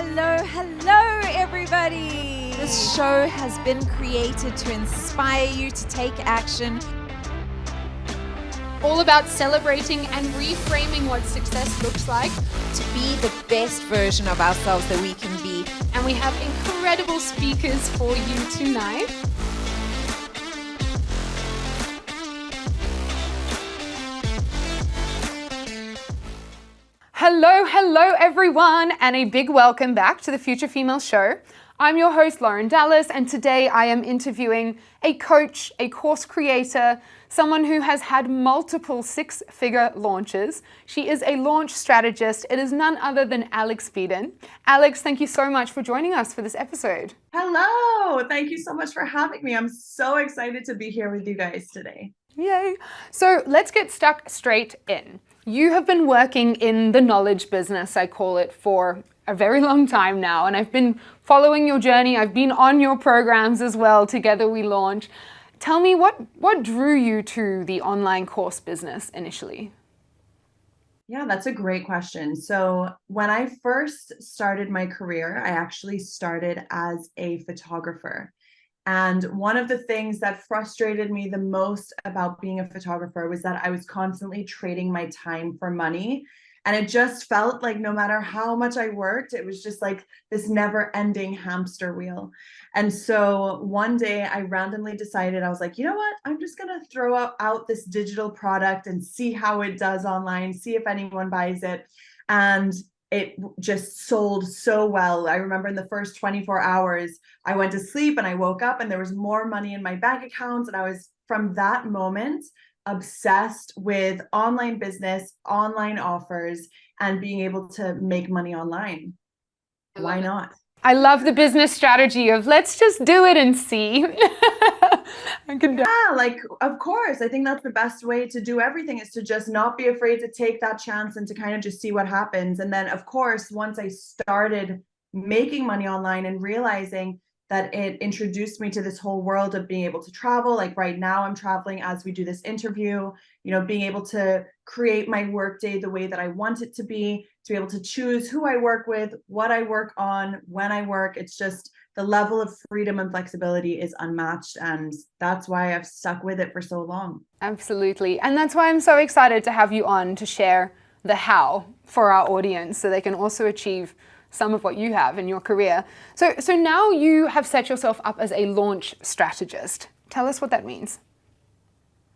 Hello, everybody. This show has been created to inspire you to take action. All about celebrating and reframing what success looks like. To be the best version of ourselves that we can be. And we have incredible speakers for you tonight. Hello everyone, and a big welcome back to the Future Female Show. I'm your host, Lauren Dallas, and today I am interviewing a coach, a course creator, someone who has had multiple six-figure launches. She is a launch strategist. It is none other than Alex Beeden. Alex, thank you so much for joining us for this episode. Hello, thank you so much for having me. I'm so excited to be here with you guys today. Yay. So let's get stuck straight in. You have been working in the knowledge business, I call it, for a very long time now, and I've been following your journey. I've been on your programs as well. Together we launch. Tell me what drew you to the online course business initially? Yeah, that's a great question. So when I first started my career, I actually started as a photographer. And one of the things that frustrated me the most about being a photographer was that I was constantly trading my time for money. And it just felt like no matter how much I worked, it was just like this never-ending hamster wheel. And so one day I randomly decided, I was like, you know what? I'm just going to throw out this digital product and see how it does online, see if anyone buys it. And it just sold so well. I remember in the first 24 hours, I went to sleep and I woke up and there was more money in my bank account. And I was, from that moment, obsessed with online business, online offers, and being able to make money online. Why not? I love the business strategy of let's just do it and see. Yeah, like, of course. I think that's the best way to do everything, is to just not be afraid to take that chance and to kind of just see what happens. And then, of course, once I started making money online and realizing that it introduced me to this whole world of being able to travel. Like right now I'm traveling as we do this interview, being able to create my workday the way that I want it to be able to choose who I work with, what I work on, when I work. It's just the level of freedom and flexibility is unmatched. And that's why I've stuck with it for so long. Absolutely. And that's why I'm so excited to have you on to share the how for our audience so they can also achieve some of what you have in your career. So now you have set yourself up as a launch strategist. Tell us what that means.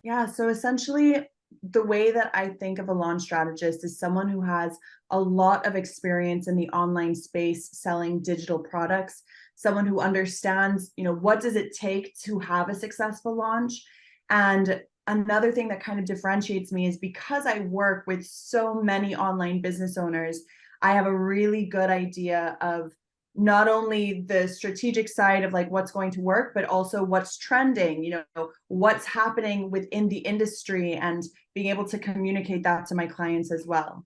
Yeah, so essentially the way that I think of a launch strategist is someone who has a lot of experience in the online space selling digital products, someone who understands, what does it take to have a successful launch. And another thing that kind of differentiates me is because I work with so many online business owners, I have a really good idea of not only the strategic side of like what's going to work, but also what's trending, what's happening within the industry, and being able to communicate that to my clients as well.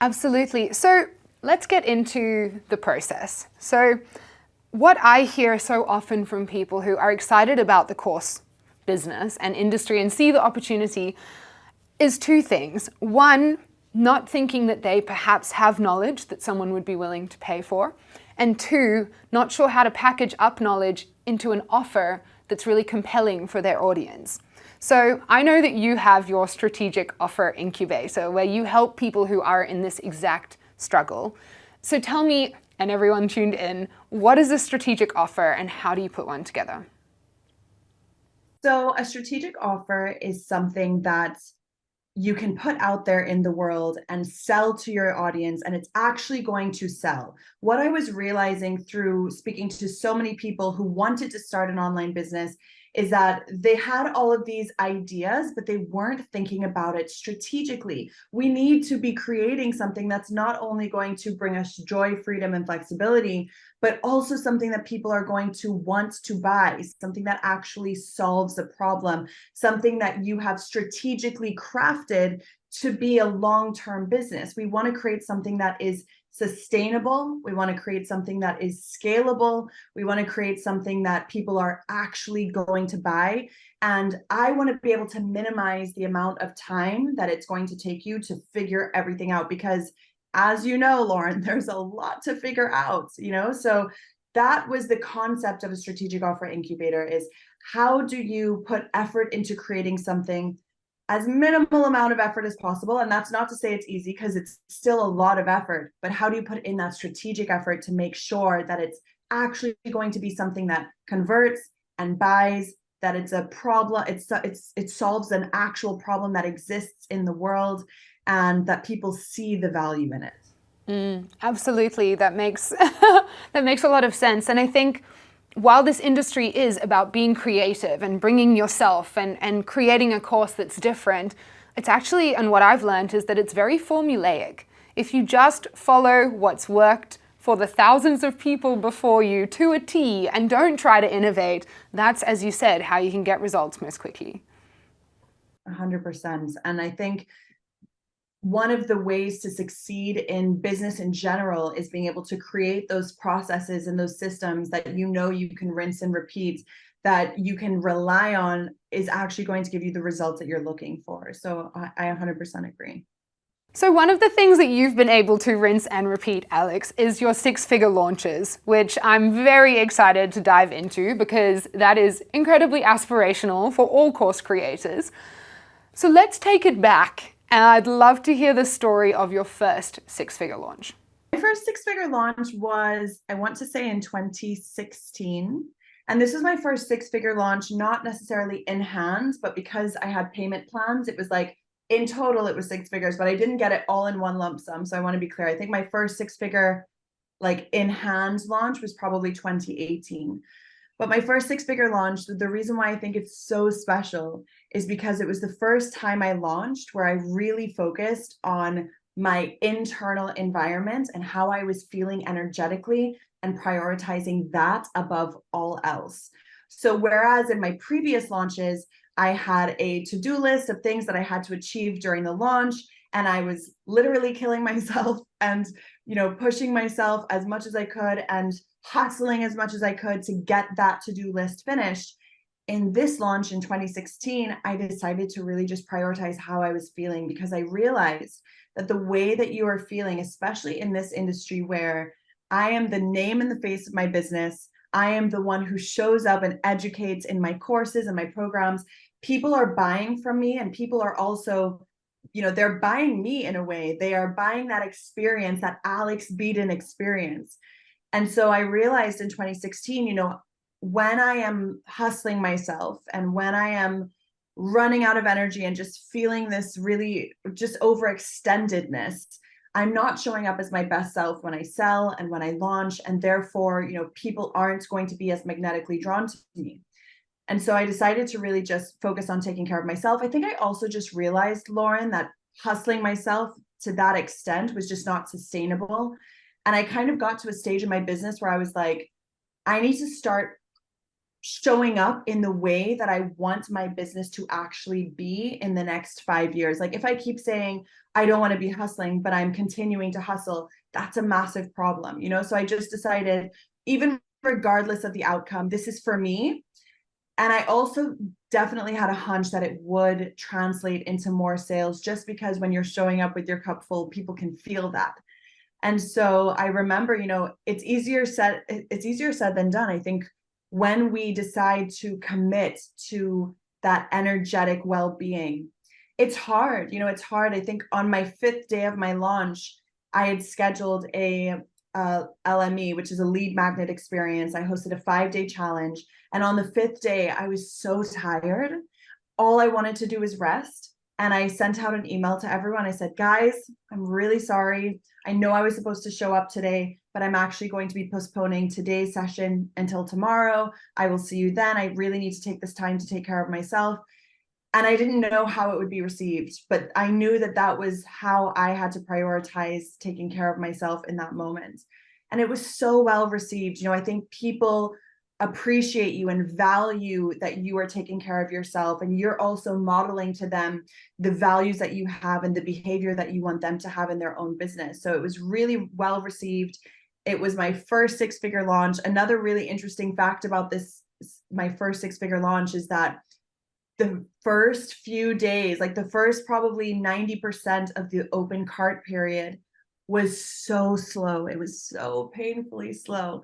Absolutely. So let's get into the process. So what I hear so often from people who are excited about the course business and industry and see the opportunity is two things. One, not thinking that they perhaps have knowledge that someone would be willing to pay for. And two, not sure how to package up knowledge into an offer that's really compelling for their audience. So I know that you have your strategic offer incubator where you help people who are in this exact struggle. So tell me, and everyone tuned in, what is a strategic offer and how do you put one together? So a strategic offer is something that you can put out there in the world and sell to your audience, and it's actually going to sell. What I was realizing through speaking to so many people who wanted to start an online business is that they had all of these ideas, but they weren't thinking about it strategically. We need to be creating something that's not only going to bring us joy, freedom, and flexibility, but also something that people are going to want to buy, something that actually solves a problem, something that you have strategically crafted to be a long-term business. We want to create something that is sustainable. We want to create something that is scalable. We want to create something that people are actually going to buy. And I want to be able to minimize the amount of time that it's going to take you to figure everything out, because as you know, Lauren, there's a lot to figure out, so that was the concept of a strategic offer incubator, is how do you put effort into creating something as minimal amount of effort as possible? And that's not to say it's easy, because it's still a lot of effort, but how do you put in that strategic effort to make sure that it's actually going to be something that converts and buys, that it's a problem, it solves an actual problem that exists in the world, and that people see the value in it. Absolutely, that makes that makes a lot of sense. And I think while this industry is about being creative and bringing yourself and creating a course that's different, it's actually, and what I've learned is that it's very formulaic. If you just follow what's worked for the thousands of people before you to a T and don't try to innovate, that's, as you said, how you can get results most quickly. 100%. And I think one of the ways to succeed in business in general is being able to create those processes and those systems that you can rinse and repeat, that you can rely on, is actually going to give you the results that you're looking for. So I 100% agree. So one of the things that you've been able to rinse and repeat, Alex, is your six-figure launches, which I'm very excited to dive into because that is incredibly aspirational for all course creators. So let's take it back, and I'd love to hear the story of your first six-figure launch. My first six-figure launch was, I want to say, in 2016. And this was my first six-figure launch, not necessarily in hand, but because I had payment plans, it was like, in total, it was six figures, but I didn't get it all in one lump sum. So I want to be clear. I think my first six-figure, like in hand launch, was probably 2018. But my first six-figure launch, the reason why I think it's so special is because it was the first time I launched where I really focused on my internal environment and how I was feeling energetically and prioritizing that above all else. So whereas in my previous launches, I had a to-do list of things that I had to achieve during the launch, and I was literally killing myself and, pushing myself as much as I could and hustling as much as I could to get that to-do list finished. In this launch in 2016, I decided to really just prioritize how I was feeling, because I realized that the way that you are feeling, especially in this industry where I am the name and the face of my business, I am the one who shows up and educates in my courses and my programs. People are buying from me, and people are also, they're buying me in a way. They are buying that experience, that Alex Beaton experience. And so I realized in 2016, when I am hustling myself and when I am running out of energy and just feeling this really just overextendedness, I'm not showing up as my best self when I sell and when I launch, and therefore, people aren't going to be as magnetically drawn to me. And so I decided to really just focus on taking care of myself. I think I also just realized, Lauren, that hustling myself to that extent was just not sustainable. And I kind of got to a stage in my business where I was like, I need to start showing up in the way that I want my business to actually be in the next 5 years. Like if I keep saying, I don't want to be hustling, but I'm continuing to hustle, that's a massive problem, So I just decided, even regardless of the outcome, this is for me. And I also definitely had a hunch that it would translate into more sales, just because when you're showing up with your cup full, people can feel that. And so I remember, it's easier said than done. I think when we decide to commit to that energetic well-being, it's hard. It's hard. I think on my 5th day of my launch, I had scheduled a LME, which is a lead magnet experience. I hosted a 5-day challenge. And on the 5th day, I was so tired. All I wanted to do was rest. And I sent out an email to everyone. I said, guys, I'm really sorry. I know I was supposed to show up today, but I'm actually going to be postponing today's session until tomorrow. I will see you then. I really need to take this time to take care of myself. And I didn't know how it would be received, but I knew that that was how I had to prioritize taking care of myself in that moment. And it was so well received. I think people appreciate you and value that you are taking care of yourself, and you're also modeling to them the values that you have and the behavior that you want them to have in their own business. So it was really well received. It was my first six-figure launch. Another really interesting fact about this, my first six-figure launch, is that the first few days, like the first probably 90% of the open cart period, was so slow. It was so painfully slow.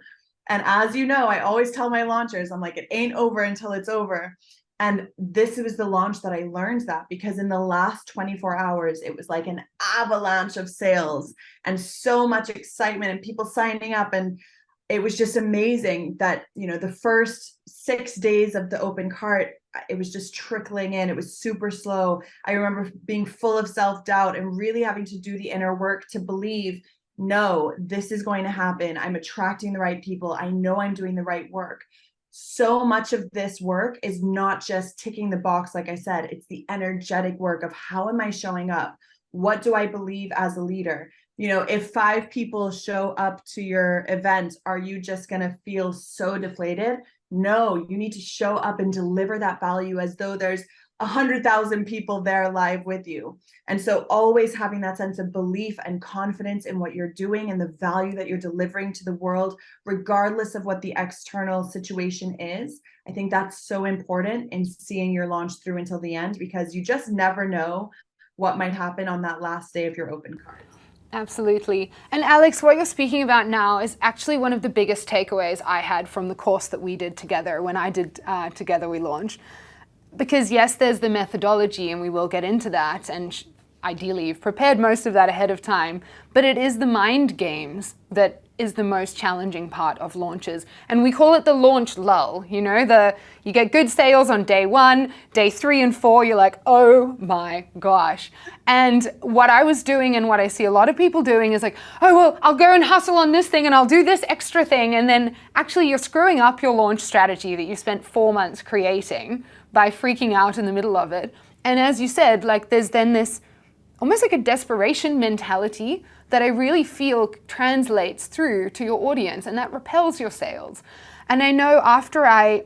And as you know, I always tell my launchers, I'm like, it ain't over until it's over. And this was the launch that I learned that, because in the last 24 hours, it was like an avalanche of sales and so much excitement and people signing up. And it was just amazing that, the first 6 days of the open cart, it was just trickling in. It was super slow. I remember being full of self-doubt and really having to do the inner work to believe, no, this is going to happen. I'm attracting the right people. I know I'm doing the right work. So much of this work is not just ticking the box. Like I said, it's the energetic work of how am I showing up? What do I believe as a leader? If 5 people show up to your event, are you just going to feel so deflated? No, you need to show up and deliver that value as though there's 100,000 people there live with you. And so always having that sense of belief and confidence in what you're doing and the value that you're delivering to the world, regardless of what the external situation is. I think that's so important in seeing your launch through until the end, because you just never know what might happen on that last day of your open card. Absolutely. And Alex, what you're speaking about now is actually one of the biggest takeaways I had from the course that we did together when I did Together We Launch. Because yes, there's the methodology, and we will get into that, and ideally you've prepared most of that ahead of time, but it is the mind games that is the most challenging part of launches. And we call it the launch lull. You get good sales on day 1, day 3 and 4, you're like, oh my gosh. And what I was doing and what I see a lot of people doing is like, oh, well, I'll go and hustle on this thing and I'll do this extra thing. And then actually you're screwing up your launch strategy that you spent 4 months creating by freaking out in the middle of it. And as you said, there's then this almost like a desperation mentality that I really feel translates through to your audience, and that repels your sales. And I know after I,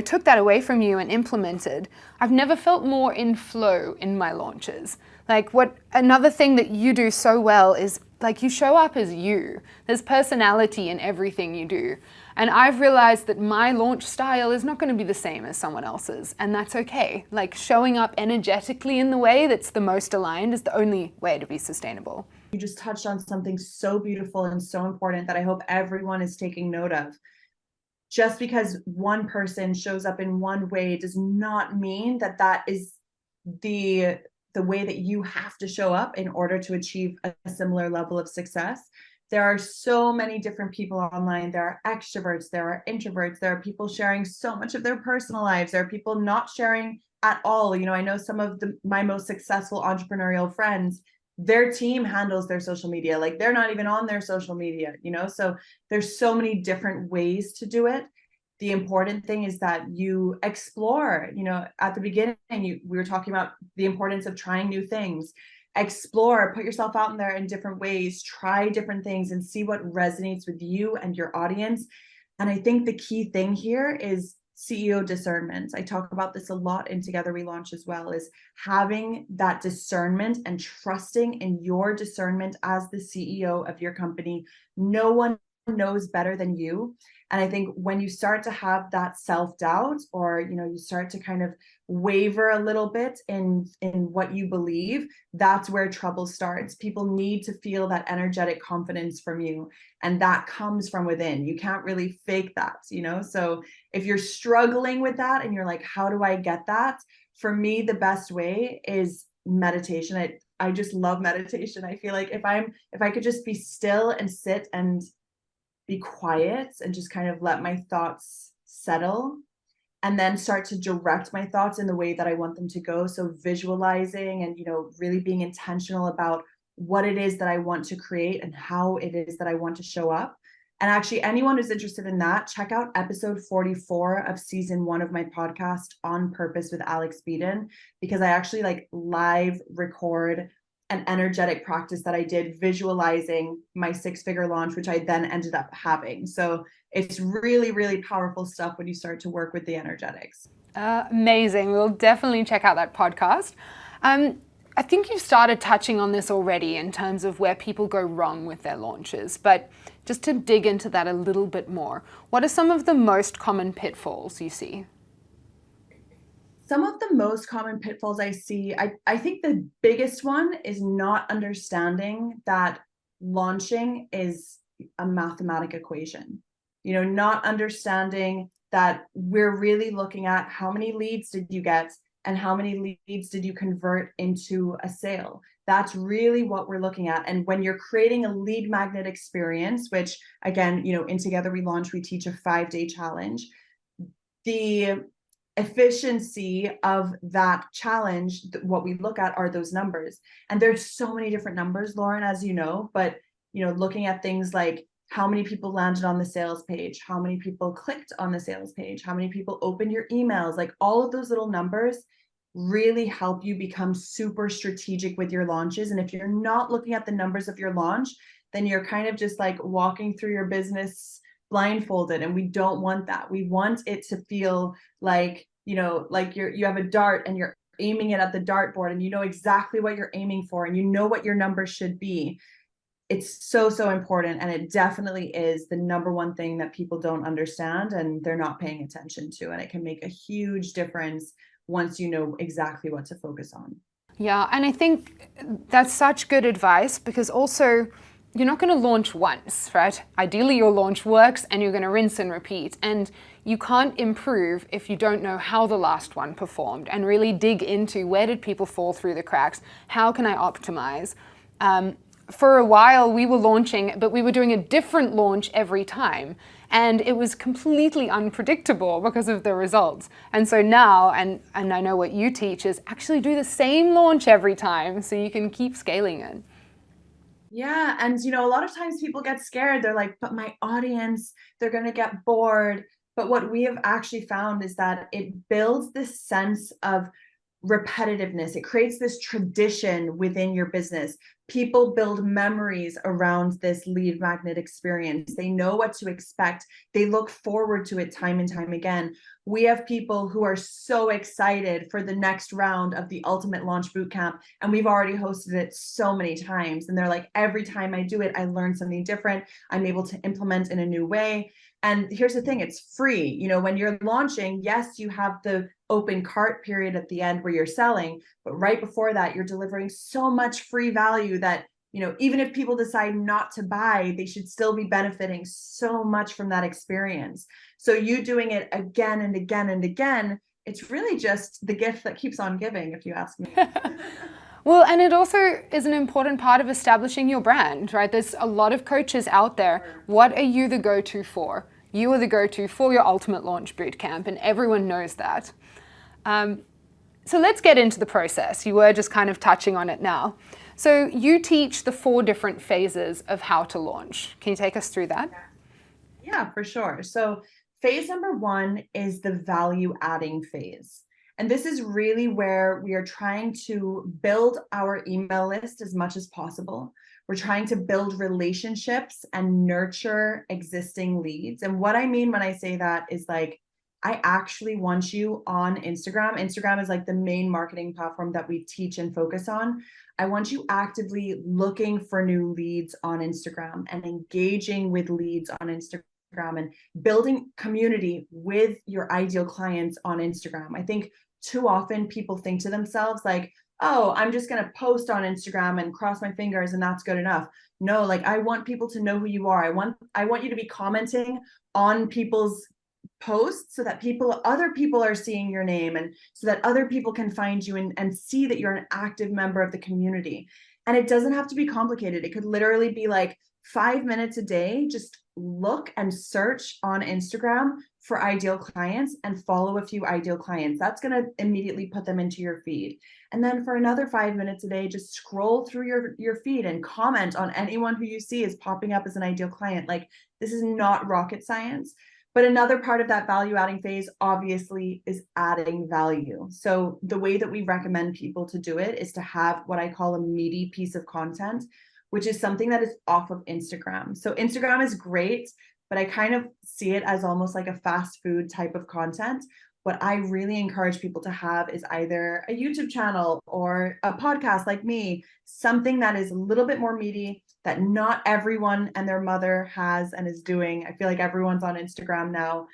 took that away from you and implemented, I've never felt more in flow in my launches. Another thing that you do so well is you show up as you. There's personality in everything you do. And I've realized that my launch style is not going to be the same as someone else's, and that's okay. Showing up energetically in the way that's the most aligned is the only way to be sustainable. You just touched on something so beautiful and so important that I hope everyone is taking note of. Just because one person shows up in one way does not mean that that is the way that you have to show up in order to achieve a similar level of success. There are so many different people online. There are extroverts, there are introverts, there are people sharing so much of their personal lives. There are people not sharing at all. I know some of my most successful entrepreneurial friends, their team handles their social media. They're not even on their social media, so there's so many different ways to do it. The important thing is that you explore. At the beginning, we were talking about the importance of trying new things. Explore, put yourself out in there in different ways, try different things and see what resonates with you and your audience. And I think the key thing here is CEO discernment. I talk about this a lot in Together We Launch as well, is having that discernment and trusting in your discernment as the CEO of your company. No one knows better than you. And I think when you start to have that self-doubt, or you start to kind of waver a little bit in what you believe, that's where trouble starts. People need to feel that energetic confidence from you, and that comes from within. You can't really fake that, so if you're struggling with that and you're like, how do I get that? For me, the best way is meditation. I just love meditation. I feel like if I could just be still and sit and be quiet and just kind of let my thoughts settle, and then start to direct my thoughts in the way that I want them to go. So visualizing and, really being intentional about what it is that I want to create and how it is that I want to show up. And actually, anyone who's interested in that, check out episode 44 of season 1 of my podcast, On Purpose with Alex Beeden, because I actually live record an energetic practice that I did visualizing my 6-figure launch, which I then ended up having. So it's really, really powerful stuff when you start to work with the energetics. Amazing. We'll definitely check out that podcast. I think you've started touching on this already in terms of where people go wrong with their launches, but just to dig into that a little bit more, what are some of the most common pitfalls you see? Some of the most common pitfalls I see, I think the biggest one is not understanding that launching is a mathematic equation. You know, not understanding that we're really looking at how many leads did you get and how many leads did you convert into a sale. That's really what we're looking at. And when you're creating a lead magnet experience, which again, you know, in Together We Launch, we teach a 5-day challenge, the efficiency of that challenge, what we look at are those numbers. And there's so many different numbers, Lauren, as you know, but you know, looking at things like how many people landed on the sales page, how many people clicked on the sales page, how many people opened your emails, like all of those little numbers really help you become super strategic with your launches. And if you're not looking at the numbers of your launch, then you're kind of just like walking through your business blindfolded, and we don't want that. We want it to feel like, you know, like you have a dart and you're aiming it at the dartboard and you know exactly what you're aiming for and you know what your numbers should be. It's so, so important. And it definitely is the number one thing that people don't understand and they're not paying attention to. And it can make a huge difference once you know exactly what to focus on. Yeah, and I think that's such good advice, because also you're not going to launch once, right? Ideally, your launch works and you're going to rinse and repeat. And you can't improve if you don't know how the last one performed and really dig into where did people fall through the cracks? How can I optimize? For a while we were launching, but we were doing a different launch every time. And it was completely unpredictable because of the results. And so now, and I know what you teach is actually do the same launch every time so you can keep scaling it. Yeah. And, you know, a lot of times people get scared. They're like, but my audience, they're going to get bored. But what we have actually found is that it builds this sense of repetitiveness. It creates this tradition within your business. People build memories around this lead magnet experience. They know what to expect. They look forward to it time and time again. We have people who are so excited for the next round of the Ultimate Launch Bootcamp, and we've already hosted it so many times. And they're like, every time I do it, I learn something different. I'm able to implement in a new way. And here's the thing, it's free. You know, when you're launching, yes, you have the open cart period at the end where you're selling, but right before that, you're delivering so much free value that, you know, even if people decide not to buy, they should still be benefiting so much from that experience. So you doing it again and again and again, it's really just the gift that keeps on giving, if you ask me. Well, and it also is an important part of establishing your brand, right? There's a lot of coaches out there. What are you the go-to for? You are the go-to for your Ultimate Launch Bootcamp, and everyone knows that. So let's get into the process. You were just kind of touching on it now. So you teach the 4 different phases of how to launch. Can you take us through that? Yeah, for sure. So phase number 1 is the value adding phase. And this is really where we are trying to build our email list as much as possible. We're trying to build relationships and nurture existing leads. And what I mean when I say that is like, I actually want you on Instagram. Instagram is like the main marketing platform that we teach and focus on. I want you actively looking for new leads on Instagram and engaging with leads on Instagram and building community with your ideal clients on Instagram. I think too often people think to themselves like, oh, I'm just going to post on Instagram and cross my fingers and that's good enough. No, like I want people to know who you are. I want you to be commenting on people's posts so that other people are seeing your name and so that other people can find you and see that you're an active member of the community. And it doesn't have to be complicated. It could literally be like 5 minutes a day. Just look and search on Instagram for ideal clients and follow a few ideal clients. That's going to immediately put them into your feed. And then for another 5 minutes a day, just scroll through your feed and comment on anyone who you see is popping up as an ideal client. Like, this is not rocket science. But another part of that value adding phase, obviously, is adding value. So the way that we recommend people to do it is to have what I call a meaty piece of content, which is something that is off of Instagram. So Instagram is great, but I kind of see it as almost like a fast food type of content. What I really encourage people to have is either a YouTube channel or a podcast like me, something that is a little bit more meaty, that not everyone and their mother has and is doing. I feel like everyone's on Instagram now.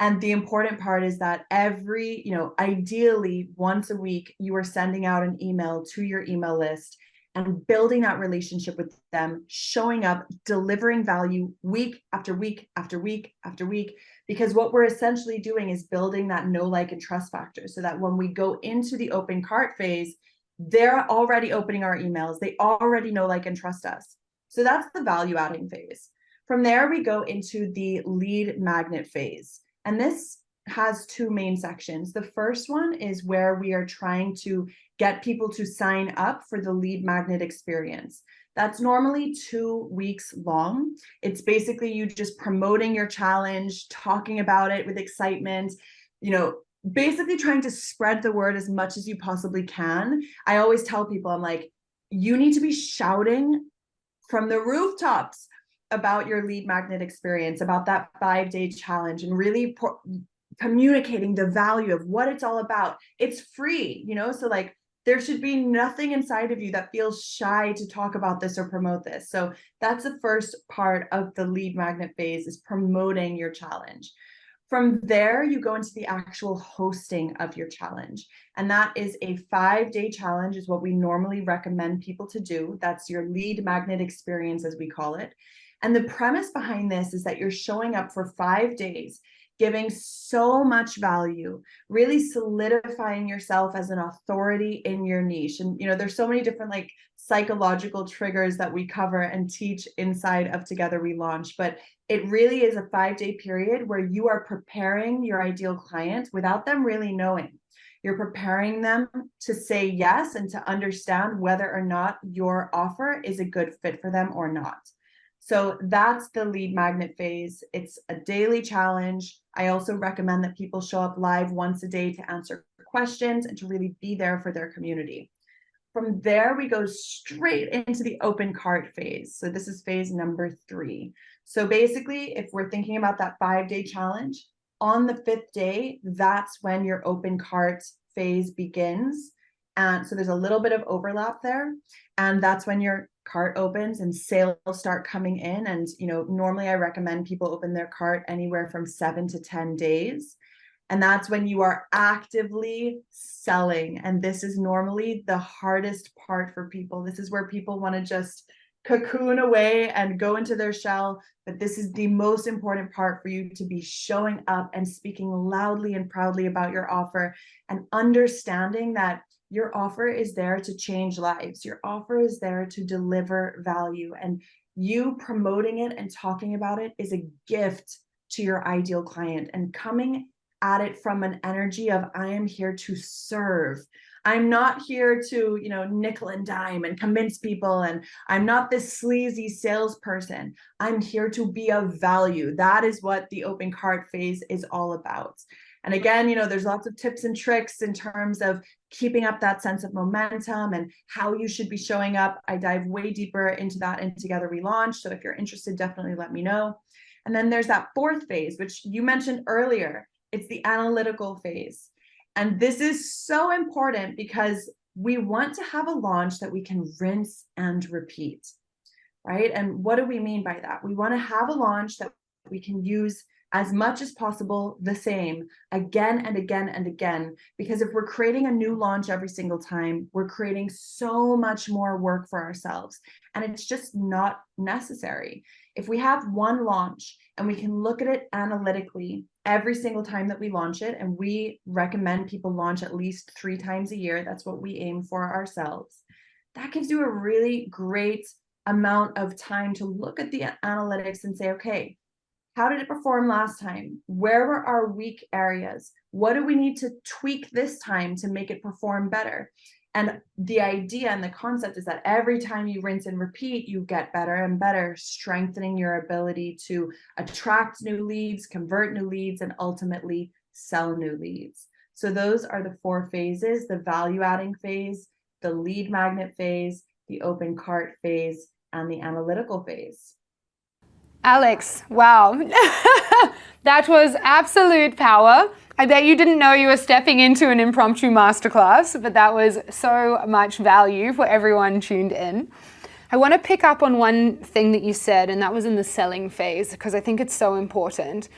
And the important part is that ideally once a week, you are sending out an email to your email list. and building that relationship with them, showing up, delivering value week after week after week after week. Because what we're essentially doing is building that know, like, and trust factor, so that when we go into the open cart phase, they're already opening our emails. They already know, like, and trust us. So that's the value adding phase. From there, we go into the lead magnet phase. And this has two main sections. The first one is where we are trying to get people to sign up for the lead magnet experience. That's normally 2 weeks long. It's basically you just promoting your challenge, talking about it with excitement, basically trying to spread the word as much as you possibly can. I always tell people, I'm like, you need to be shouting from the rooftops about your lead magnet experience, about that 5-day challenge, and really communicating the value of what it's all about. It's free, so like, there should be nothing inside of you that feels shy to talk about this or promote this. So that's the first part of the lead magnet phase, is promoting your challenge. From there, you go into the actual hosting of your challenge. And that is a 5-day challenge, is what we normally recommend people to do. That's your lead magnet experience, as we call it. And the premise behind this is that you're showing up for 5 days, giving so much value, really solidifying yourself as an authority in your niche. And, there's so many different psychological triggers that we cover and teach inside of Together We Launch, but it really is a 5-day period where you are preparing your ideal client without them really knowing. You're preparing them to say yes and to understand whether or not your offer is a good fit for them or not. So that's the lead magnet phase. It's a daily challenge. I also recommend that people show up live once a day to answer questions and to really be there for their community. From there, we go straight into the open cart phase. So this is phase number 3. So basically, if we're thinking about that 5-day challenge, on the 5th day, that's when your open cart phase begins. And so there's a little bit of overlap there. And that's when your cart opens and sales start coming in. And, normally I recommend people open their cart anywhere from 7 to 10 days. And that's when you are actively selling. And this is normally the hardest part for people. This is where people want to just cocoon away and go into their shell. But this is the most important part for you, to be showing up and speaking loudly and proudly about your offer, and understanding that your offer is there to change lives. Your offer is there to deliver value, and you promoting it and talking about it is a gift to your ideal client, and coming at it from an energy of, I am here to serve. I'm not here to, nickel and dime and convince people. And I'm not this sleazy salesperson. I'm here to be of value. That is what the open cart phase is all about. And again, there's lots of tips and tricks in terms of keeping up that sense of momentum and how you should be showing up. I dive way deeper into that in Together We Launch. So if you're interested, definitely let me know. And then there's that 4th phase, which you mentioned earlier. It's the analytical phase. And this is so important because we want to have a launch that we can rinse and repeat, right? And what do we mean by that? We want to have a launch that we can use as much as possible the same again and again and again, because if we're creating a new launch every single time, we're creating so much more work for ourselves, and it's just not necessary. If we have one launch and we can look at it analytically every single time that we launch it, and we recommend people launch at least 3 times a year, that's what we aim for ourselves, that gives you a really great amount of time to look at the analytics and say, okay, how did it perform last time? Where were our weak areas? What do we need to tweak this time to make it perform better? And the idea and the concept is that every time you rinse and repeat, you get better and better, strengthening your ability to attract new leads, convert new leads, and ultimately sell new leads. So those are the 4 phases: the value adding phase, the lead magnet phase, the open cart phase, and the analytical phase. Alex, wow. That was absolute power. I bet you didn't know you were stepping into an impromptu masterclass, but that was so much value for everyone tuned in. I want to pick up on one thing that you said, and that was in the selling phase, because I think it's so important.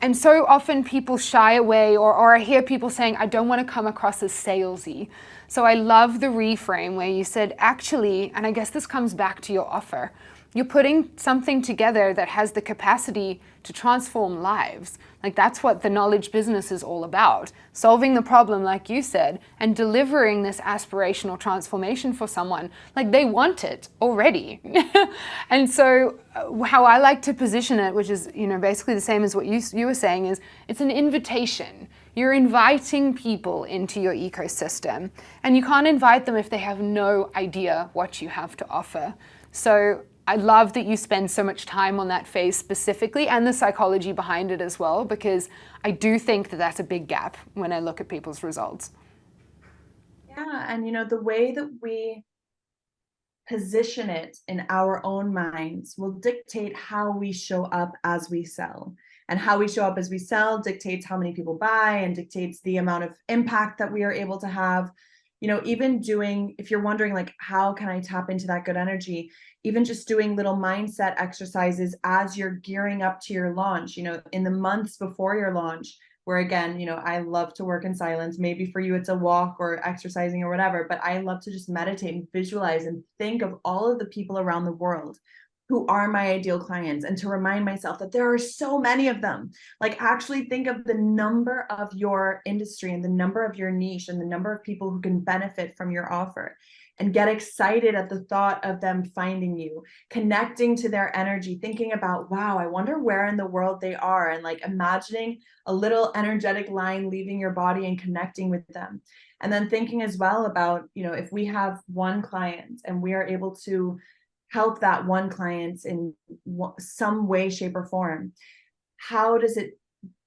And so often people shy away, or I hear people saying, I don't want to come across as salesy. So I love the reframe where you said, actually, and I guess this comes back to your offer, you're putting something together that has the capacity to transform lives. Like that's what the knowledge business is all about. Solving the problem, like you said, and delivering this aspirational transformation for someone. Like they want it already. And so how I like to position it, which is, basically the same as what you were saying, is it's an invitation. You're inviting people into your ecosystem, and you can't invite them if they have no idea what you have to offer. So I love that you spend so much time on that phase specifically and the psychology behind it as well, because I do think that that's a big gap when I look at people's results. Yeah, and the way that we position it in our own minds will dictate how we show up as we sell. And how we show up as we sell dictates how many people buy and dictates the amount of impact that we are able to have. Even doing, if you're wondering, like, how can I tap into that good energy? Even just doing little mindset exercises as you're gearing up to your launch, in the months before your launch, where again, I love to work in silence. Maybe for you, it's a walk or exercising or whatever, but I love to just meditate and visualize and think of all of the people around the world who are my ideal clients, and to remind myself that there are so many of them. Like, actually think of the number of your industry and the number of your niche and the number of people who can benefit from your offer, and get excited at the thought of them finding you, connecting to their energy, thinking about, wow, I wonder where in the world they are, and like imagining a little energetic line leaving your body and connecting with them. And then thinking as well about, if we have one client and we are able to help that one client in some way, shape, or form, how does it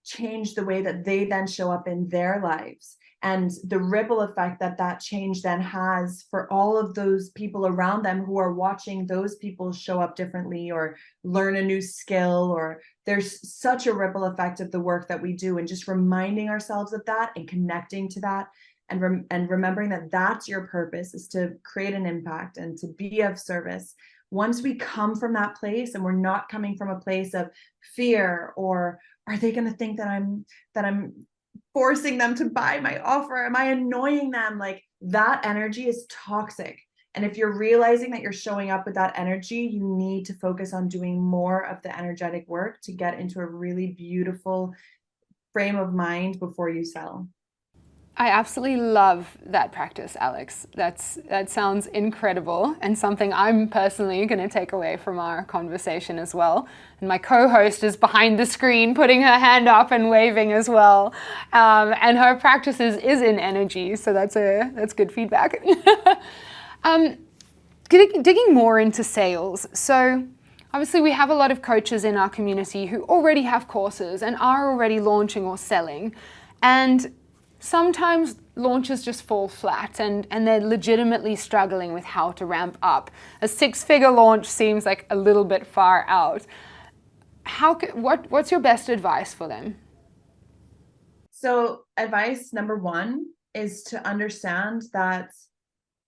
change the way that they then show up in their lives, and the ripple effect that that change then has for all of those people around them who are watching those people show up differently or learn a new skill. Or there's such a ripple effect of the work that we do, and just reminding ourselves of that and connecting to that, and remembering that that's your purpose, is to create an impact and to be of service. Once we come from that place, and we're not coming from a place of fear, or are they going to think that I'm forcing them to buy my offer? Am I annoying them? Like, that energy is toxic. And if you're realizing that you're showing up with that energy, you need to focus on doing more of the energetic work to get into a really beautiful frame of mind before you sell. I absolutely love that practice, Alex. That sounds incredible, and something I'm personally going to take away from our conversation as well. And my co-host is behind the screen putting her hand up and waving as well. And her practice is in energy, so that's good feedback. Digging more into sales. So obviously we have a lot of coaches in our community who already have courses and are already launching or selling. And sometimes launches just fall flat, and they're legitimately struggling with how to ramp up. A 6-figure launch seems like a little bit far out. What's your best advice for them? So advice number one is to understand that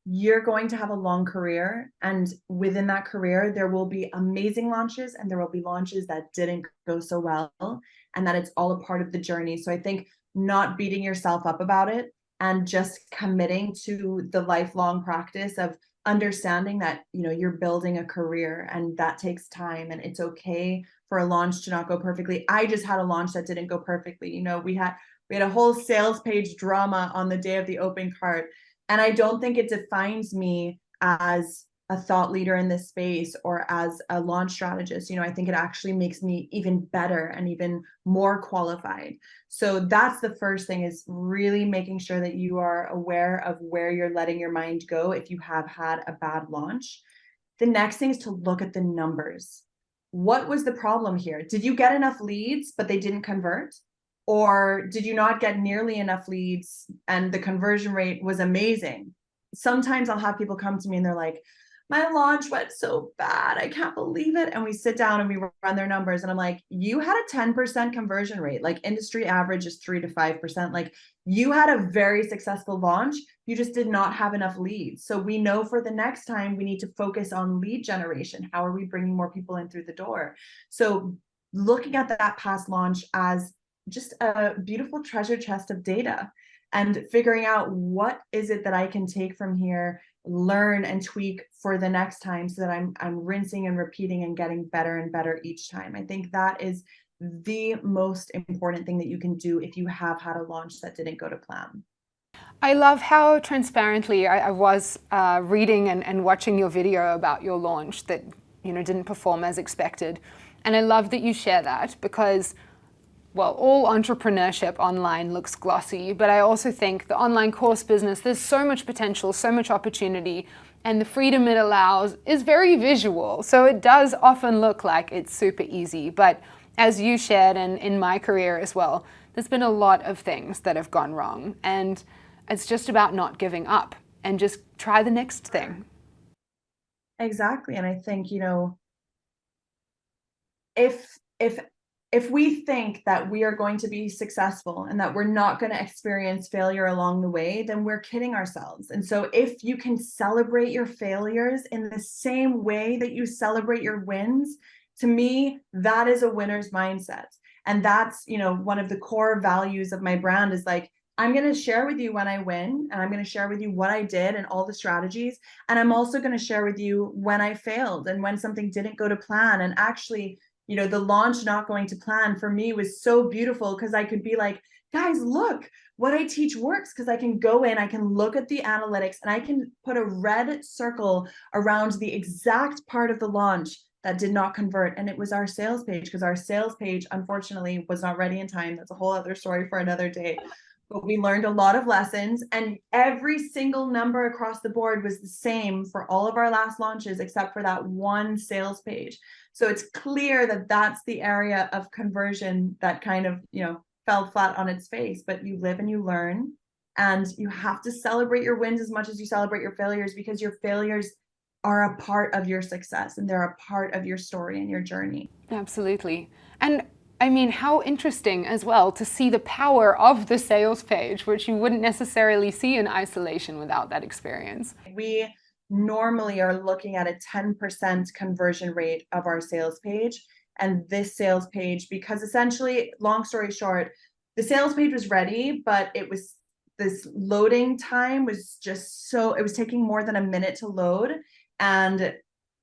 you're going to have a long career, and within that career, there will be amazing launches and there will be launches that didn't go so well, and that it's all a part of the journey. So I think not beating yourself up about it, and just committing to the lifelong practice of understanding that you're building a career, and that takes time, and it's okay for a launch to not go perfectly. I just had a launch that didn't go perfectly. We had a whole sales page drama on the day of the open cart, and I don't think it defines me as a thought leader in this space or as a launch strategist. I think it actually makes me even better and even more qualified. So that's the first thing, is really making sure that you are aware of where you're letting your mind go if you have had a bad launch. The next thing is to look at the numbers. What was the problem here? Did you get enough leads, but they didn't convert? Or did you not get nearly enough leads and the conversion rate was amazing? Sometimes I'll have people come to me and they're like, my launch went so bad, I can't believe it. And we sit down and we run their numbers, and I'm like, you had a 10% conversion rate. Like, industry average is 3 to 5%. Like, you had a very successful launch. You just did not have enough leads. So we know for the next time we need to focus on lead generation. How are we bringing more people in through the door? So looking at that past launch as just a beautiful treasure chest of data. and figuring out what is it that I can take from here, learn and tweak for the next time, so that I'm rinsing and repeating and getting better and better each time. I think that is the most important thing that you can do if you have had a launch that didn't go to plan. I love how transparently I was reading and watching your video about your launch that, you know, didn't perform as expected. And I love that you share that because, well, all entrepreneurship online looks glossy, but I also think the online course business, there's so much potential, so much opportunity, and the freedom it allows is very visual. So it does often look like it's super easy. But as you shared, and in my career as well, there's been a lot of things that have gone wrong. And it's just about not giving up and just try the next thing. Exactly. And I think, you know, if we think that we are going to be successful and that we're not going to experience failure along the way, then we're kidding ourselves. And so if you can celebrate your failures in the same way that you celebrate your wins, to me, that is a winner's mindset. And that's, you know, one of the core values of my brand is like, I'm going to share with you when I win, and I'm going to share with you what I did and all the strategies. And I'm also going to share with you when I failed and when something didn't go to plan. And actually, you know, the launch not going to plan for me was so beautiful because I could be like, guys, look, what I teach works, because I can go in, I can look at the analytics, and I can put a red circle around the exact part of the launch that did not convert. And it was our sales page, because our sales page, unfortunately, was not ready in time. That's a whole other story for another day. But we learned a lot of lessons, and every single number across the board was the same for all of our last launches, except for that one sales page. So it's clear that that's the area of conversion that kind of, you know, fell flat on its face. But you live and you learn, and you have to celebrate your wins as much as you celebrate your failures, because your failures are a part of your success and they're a part of your story and your journey. Absolutely. And I mean, how interesting as well to see the power of the sales page, which you wouldn't necessarily see in isolation without that experience. We normally are looking at a 10% conversion rate of our sales page. And this sales page, because essentially, long story short, the sales page was ready, but it was, this loading time was just so, it was taking more than a minute to load. And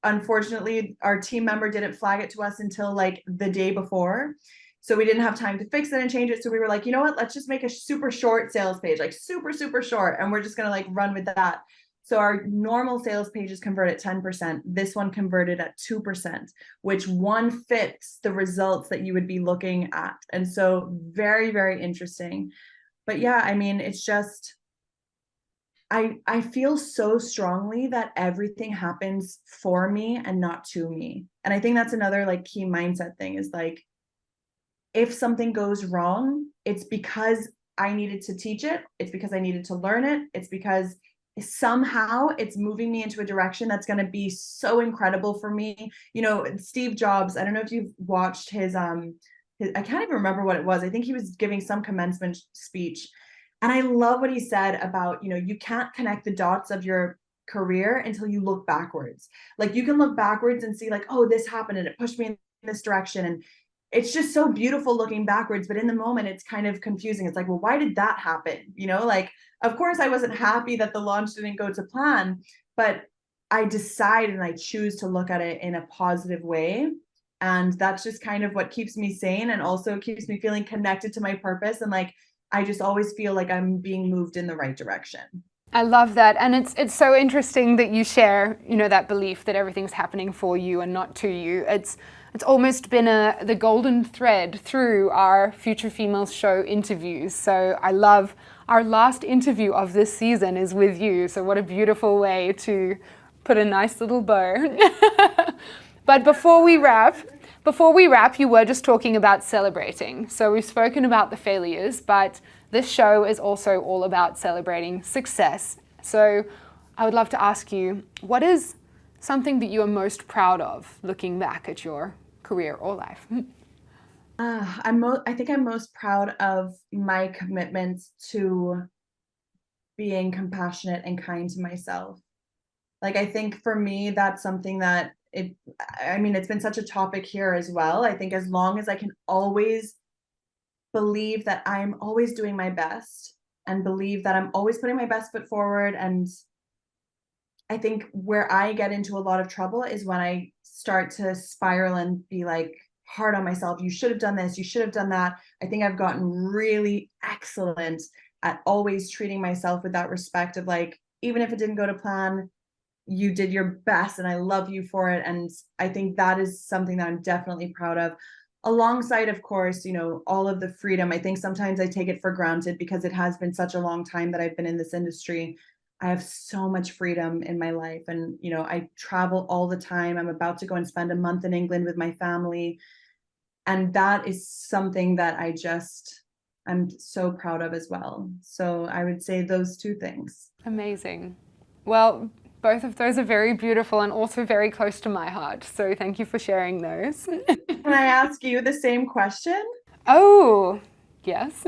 unfortunately, our team member didn't flag it to us until like the day before. So we didn't have time to fix it and change it. So we were like, you know what, let's just make a super short sales page, like super, super short. And we're just going to like run with that. So our normal sales pages convert at 10%. This one converted at 2%, which one fits the results that you would be looking at. And so very, very interesting. But yeah, I mean, it's just, I feel so strongly that everything happens for me and not to me. And I think that's another like key mindset thing is like, if something goes wrong, it's because I needed to teach it. It's because I needed to learn it. It's because somehow it's moving me into a direction that's going to be so incredible for me. You know, Steve Jobs, I don't know if you've watched his I can't even remember what it was. I think he was giving some commencement speech. And I love what he said about, you know, you can't connect the dots of your career until you look backwards. Like you can look backwards and see like, oh, this happened and it pushed me in this direction. And it's just so beautiful looking backwards. But in the moment, it's kind of confusing. It's like, well, why did that happen? You know, like, of course, I wasn't happy that the launch didn't go to plan, but I decide and I choose to look at it in a positive way. And that's just kind of what keeps me sane and also keeps me feeling connected to my purpose. And like, I just always feel like I'm being moved in the right direction. I love that. And it's so interesting that you share, you know, that belief that everything's happening for you and not to you. It's almost been the golden thread through our Future Females show interviews. So I love our last interview of this season is with you. So what a beautiful way to put a nice little bow. But before we wrap, you were just talking about celebrating. So we've spoken about the failures, but this show is also all about celebrating success. So I would love to ask you, what is something that you are most proud of looking back at your career or life? I think I'm most proud of my commitment to being compassionate and kind to myself. Like, I think for me, that's something that it's been such a topic here as well. I think as long as I can always believe that I'm always doing my best and believe that I'm always putting my best foot forward. And I think where I get into a lot of trouble is when I start to spiral and be like hard on myself. You should have done this, you should have done that. I think I've gotten really excellent at always treating myself with that respect of like, even if it didn't go to plan, you did your best and I love you for it. And I think that is something that I'm definitely proud of. Alongside, of course, you know, all of the freedom. I think sometimes I take it for granted because it has been such a long time that I've been in this industry. I have so much freedom in my life. And, you know, I travel all the time. I'm about to go and spend a month in England with my family. And that is something that I'm so proud of as well. So I would say those two things. Amazing. Well, both of those are very beautiful and also very close to my heart. So thank you for sharing those. Can I ask you the same question? Oh, yes.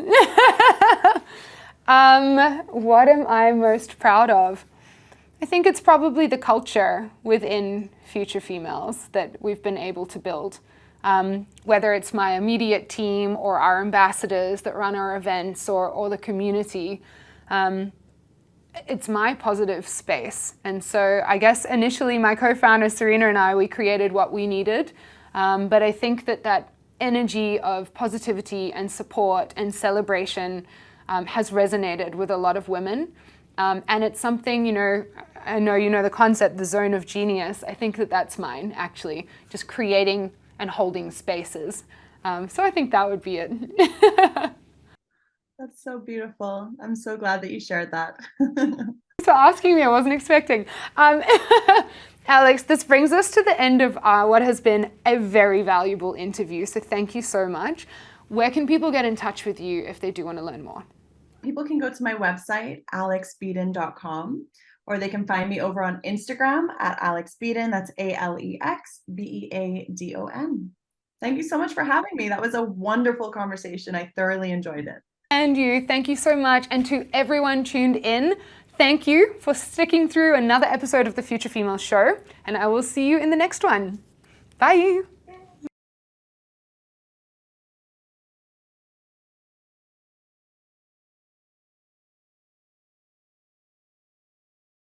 What am I most proud of? I think it's probably the culture within Future Females that we've been able to build. Whether it's my immediate team or our ambassadors that run our events or the community, it's my positive space. And so I guess initially my co-founder Serena and I, we created what we needed. But I think that energy of positivity and support and celebration has resonated with a lot of women. And it's something, you know, I know you know the concept, the zone of genius. I think that's mine, actually, just creating and holding spaces. So I think that would be it. That's so beautiful. I'm so glad that you shared that. Thanks for asking me, I wasn't expecting. Alex, this brings us to the end of what has been a very valuable interview, so thank you so much. Where can people get in touch with you if they do want to learn more? People can go to my website, alexbeadon.com, or they can find me over on Instagram at alexbeadon. That's ALEXBEADON. Thank you so much for having me. That was a wonderful conversation. I thoroughly enjoyed it. And you, thank you so much. And to everyone tuned in, thank you for sticking through another episode of the Future Females Show. And I will see you in the next one. Bye.